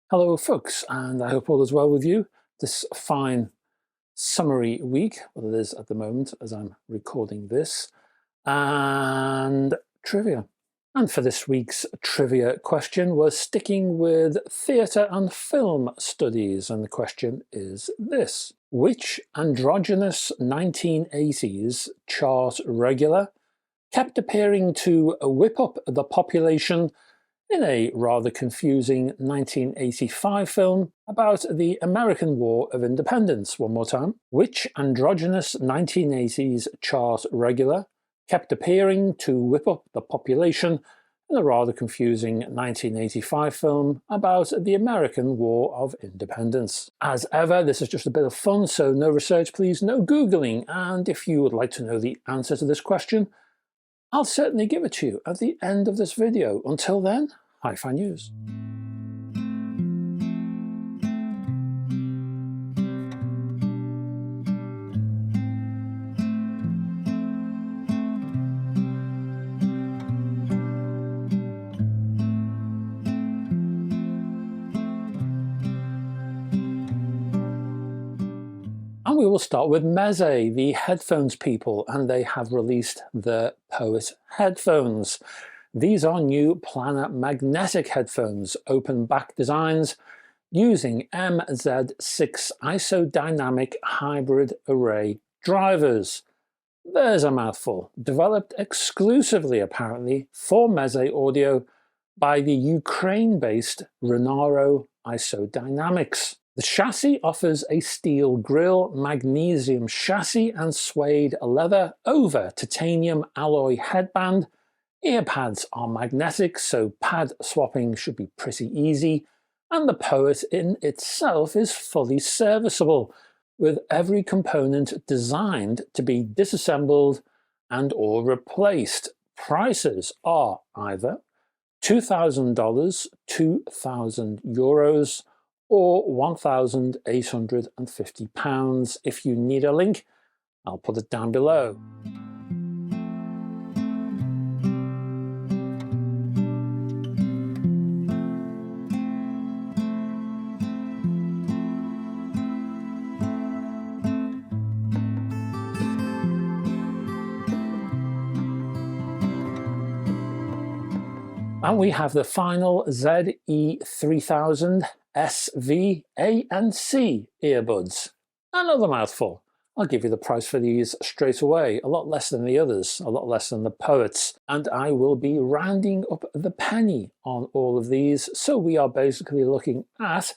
Hello folks, and I hope all is well with you this fine summery week, well it is at the moment as I'm recording this, and trivia. And for this week's trivia question, we're sticking with theatre and film studies, and the question is this. Which androgynous 1980s chart regular kept appearing to whip up the population in a rather confusing 1985 film about the American War of Independence? One more time. Which androgynous 1980s chart regular kept appearing to whip up the population in a rather confusing 1985 film about the American War of Independence? As ever, this is just a bit of fun, so no research please, no Googling, and if you would like to know the answer to this question, I'll certainly give it to you at the end of this video. Until then, HiFi News. And we will start with Meze, the headphones people, and they have released the Poet headphones. These are new planar magnetic headphones, open back designs, using MZ6 isodynamic hybrid array drivers. There's a mouthful. Developed exclusively, apparently, for Meze Audio by the Ukraine-based Renaro Isodynamics. The chassis offers a steel grille, magnesium chassis, and suede leather over titanium alloy headband. Ear pads are magnetic, so pad swapping should be pretty easy, and the Poet in itself is fully serviceable, with every component designed to be disassembled and or replaced. Prices are either $2,000, €2,000, or £1,850. If you need a link, I'll put it down below. And we have the final ZE3000 SV A and C earbuds. Another mouthful. I'll give you the price for these straight away. A lot less than the others, a lot less than the Poets. And I will be rounding up the penny on all of these. So we are basically looking at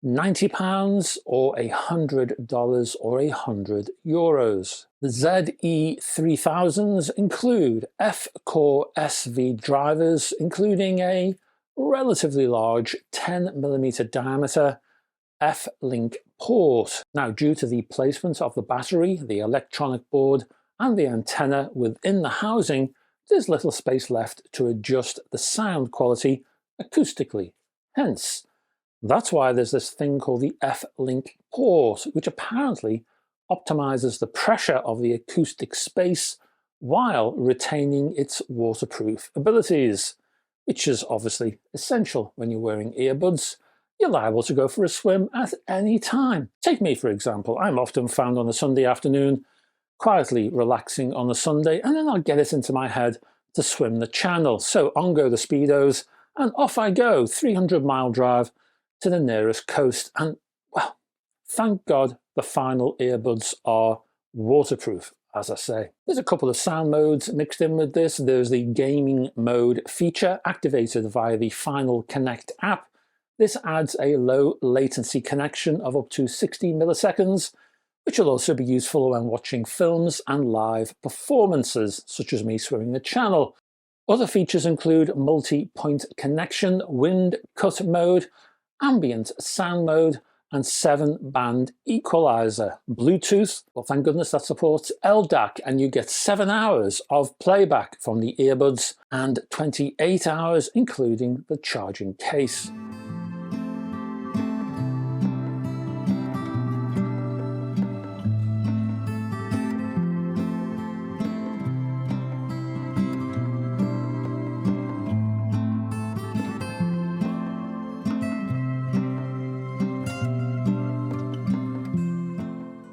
£90 or $100 or €100. The ZE3000s include F-Core SV drivers, including a relatively large 10mm diameter F-Link port. Now, due to the placement of the battery, the electronic board, and the antenna within the housing, there's little space left to adjust the sound quality acoustically. Hence, that's why there's this thing called the F-Link port, which apparently optimizes the pressure of the acoustic space while retaining its waterproof abilities, which is obviously essential when you're wearing earbuds. You're liable to go for a swim at any time. Take me, for example. I'm often found on a Sunday afternoon, quietly relaxing on a Sunday, and then I'll get it into my head to swim the channel. So on go the Speedos, and off I go, 300-mile drive to the nearest coast, and well, thank God the final earbuds are waterproof, as I say. There's a couple of sound modes mixed in with this. There's the gaming mode feature activated via the Final Connect app. This adds a low latency connection of up to 60 milliseconds, which will also be useful when watching films and live performances, such as me swimming the channel. Other features include multi-point connection, wind cut mode, ambient sound mode, and 7-band equalizer. Bluetooth, well thank goodness that supports LDAC, and you get 7 hours of playback from the earbuds and 28 hours including the charging case.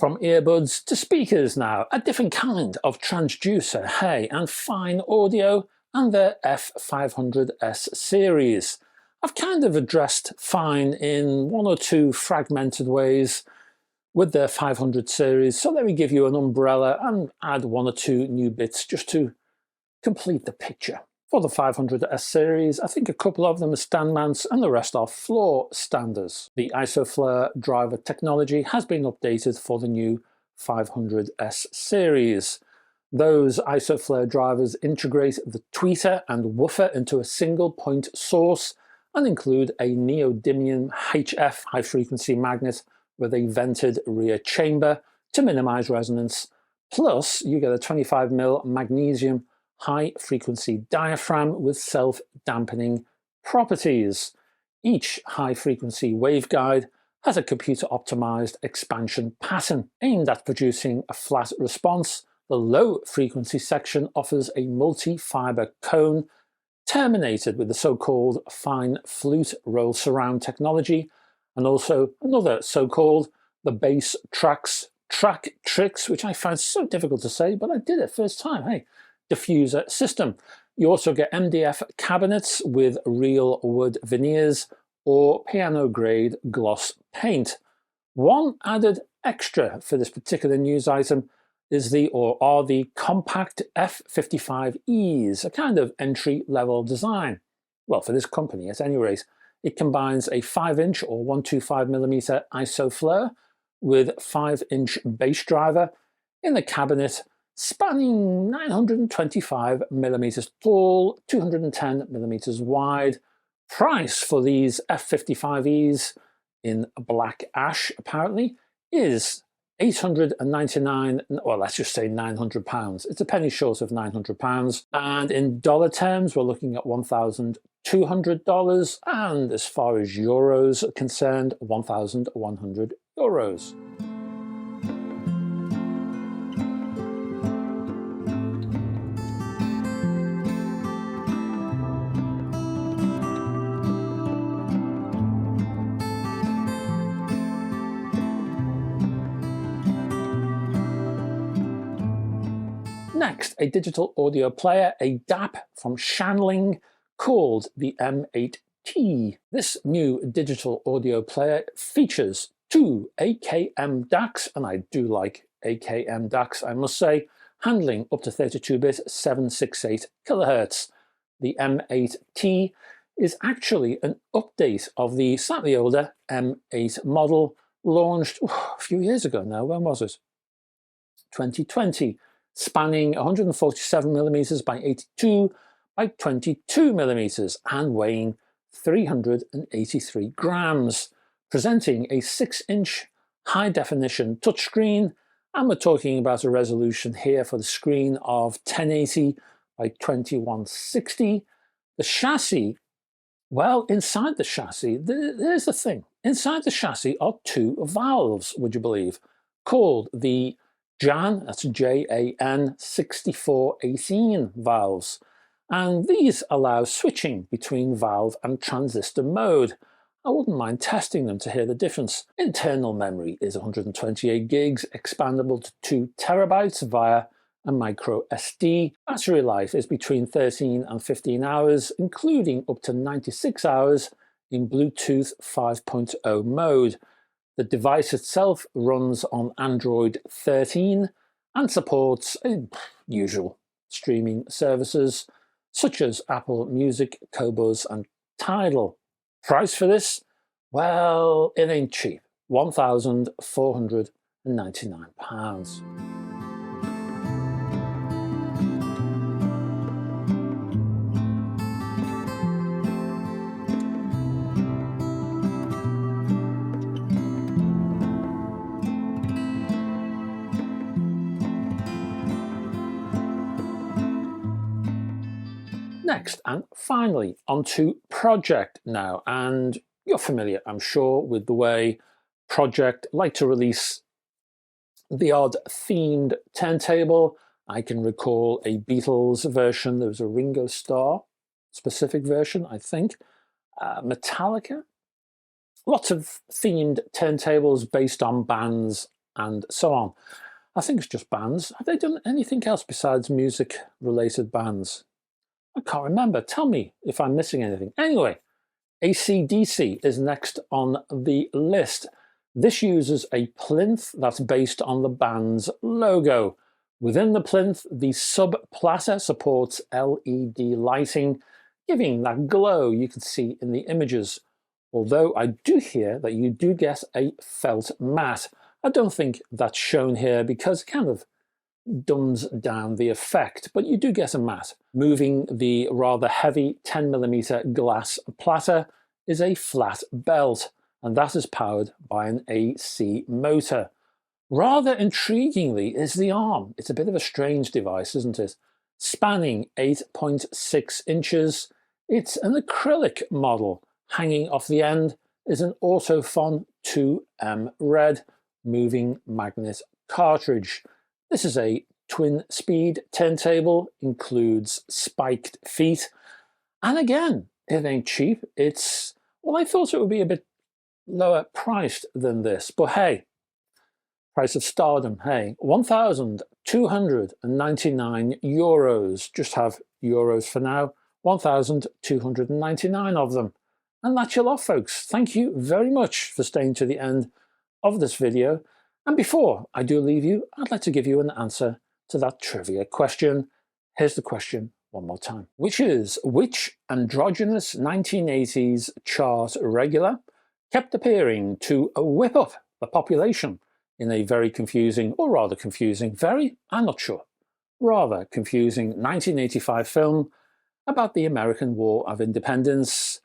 From earbuds to speakers now, a different kind of transducer, hey, and Fyne Audio and their F500S series. I've kind of addressed Fyne in one or two fragmented ways with their 500 series, so let me give you an umbrella and add one or two new bits just to complete the picture. For the 500S series, I think a couple of them are stand mounts and the rest are floor standers. The Isoflare driver technology has been updated for the new 500S series. Those Isoflare drivers integrate the tweeter and woofer into a single point source and include a neodymium HF high frequency magnet with a vented rear chamber to minimize resonance. Plus, you get a 25mm magnesium high-frequency diaphragm with self-dampening properties. Each high-frequency waveguide has a computer-optimized expansion pattern aimed at producing a flat response. The low-frequency section offers a multi-fiber cone terminated with the so-called Fyne flute roll surround technology, and also another so-called the bass track tricks, which I found so difficult to say, but I did it first time, hey. Diffuser system. You also get MDF cabinets with real wood veneers or piano grade gloss paint. One added extra for this particular news item is the compact F55Es, a kind of entry level design. Well, for this company at any rate. It combines a 5-inch or 125mm Isoflare with 5-inch bass driver in the cabinet spanning 925mm tall, 210mm wide. Price for these F55Es in black ash apparently is £899, well, let's just say £900. It's a penny short of £900, and in dollar terms we're looking at $1,200, and as far as euros are concerned, €1,100. Next, a digital audio player, a DAP from Shanling called the M8T. This new digital audio player features two AKM DACs, and I do like AKM DACs, I must say, handling up to 32-bit 768 kHz. The M8T is actually an update of the slightly older M8 model launched a few years ago now. When was it? 2020. Spanning 147mm by 82 by 22mm and weighing 383 grams, presenting a 6-inch high-definition touchscreen, and we're talking about a resolution here for the screen of 1080 by 2160. The chassis, well, inside the chassis, there's the thing. Inside the chassis are two valves, would you believe, called the JAN, that's J-A-N 6418 valves, and these allow switching between valve and transistor mode. I wouldn't mind testing them to hear the difference. Internal memory is 128 gigs, expandable to 2 terabytes via a micro SD. Battery life is between 13 and 15 hours, including up to 96 hours in Bluetooth 5.0 mode. The device itself runs on Android 13 and supports usual streaming services such as Apple Music, Qobuz and Tidal. Price for this? Well, it ain't cheap. £1,499. Next, and finally, onto Pro-Ject now, and you're familiar, I'm sure, with the way Pro-Ject like to release the odd themed turntable. I can recall a Beatles version, there was a Ringo Starr specific version, I think, Metallica. Lots of themed turntables based on bands and so on. I think it's just bands. Have they done anything else besides music-related bands? I can't remember. Tell me if I'm missing anything. Anyway, AC/DC is next on the list. This uses a plinth that's based on the band's logo. Within the plinth, the sub-platter supports LED lighting, giving that glow you can see in the images. Although I do hear that you do get a felt mat. I don't think that's shown here because it kind of dumbs down the effect, but you do get a mat. Moving the rather heavy 10mm glass platter is a flat belt, and that is powered by an AC motor. Rather intriguingly is the arm. It's a bit of a strange device, isn't it? Spanning 8.6 inches, it's an acrylic model. Hanging off the end is an Audiophile 2M red moving magnet cartridge. This is a twin speed turntable, includes spiked feet, and again, it ain't cheap. It's, well, I thought it would be a bit lower priced than this, but hey, price of stardom, hey, €1,299. Just have euros for now, 1,299 of them. And that's your lot, folks. Thank you very much for staying to the end of this video. And before I do leave you, I'd like to give you an answer to that trivia question. Here's the question one more time, which is, which androgynous 1980s chart regular kept appearing to whip up the population in a very confusing, or rather confusing, I'm not sure, rather confusing 1985 film about the American War of Independence?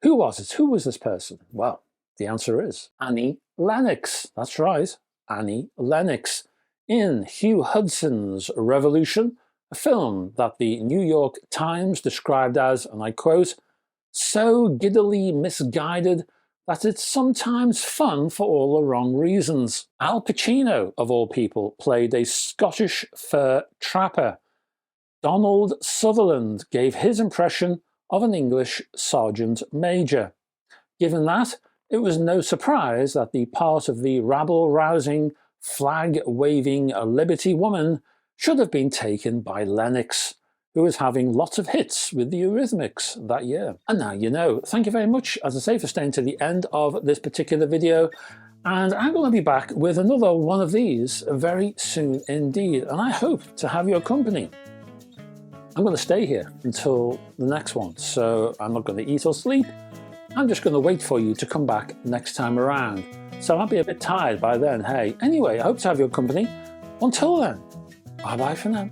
Who was it? Who was this person? Well, the answer is Annie Lennox. That's right, Annie Lennox, in Hugh Hudson's Revolution, a film that the New York Times described as, and I quote, so giddily misguided that it's sometimes fun for all the wrong reasons. Al Pacino, of all people, played a Scottish fur trapper. Donald Sutherland gave his impression of an English sergeant major. Given that, it was no surprise that the part of the rabble-rousing, flag-waving Liberty woman should have been taken by Lennox, who was having lots of hits with the Eurythmics that year. And now you know. Thank you very much, as I say, for staying to the end of this particular video, and I'm going to be back with another one of these very soon indeed, and I hope to have your company. I'm going to stay here until the next one, so I'm not going to eat or sleep. I'm just going to wait for you to come back next time around. So I'll be a bit tired by then, hey. Anyway, I hope to have your company. Until then, bye-bye for now.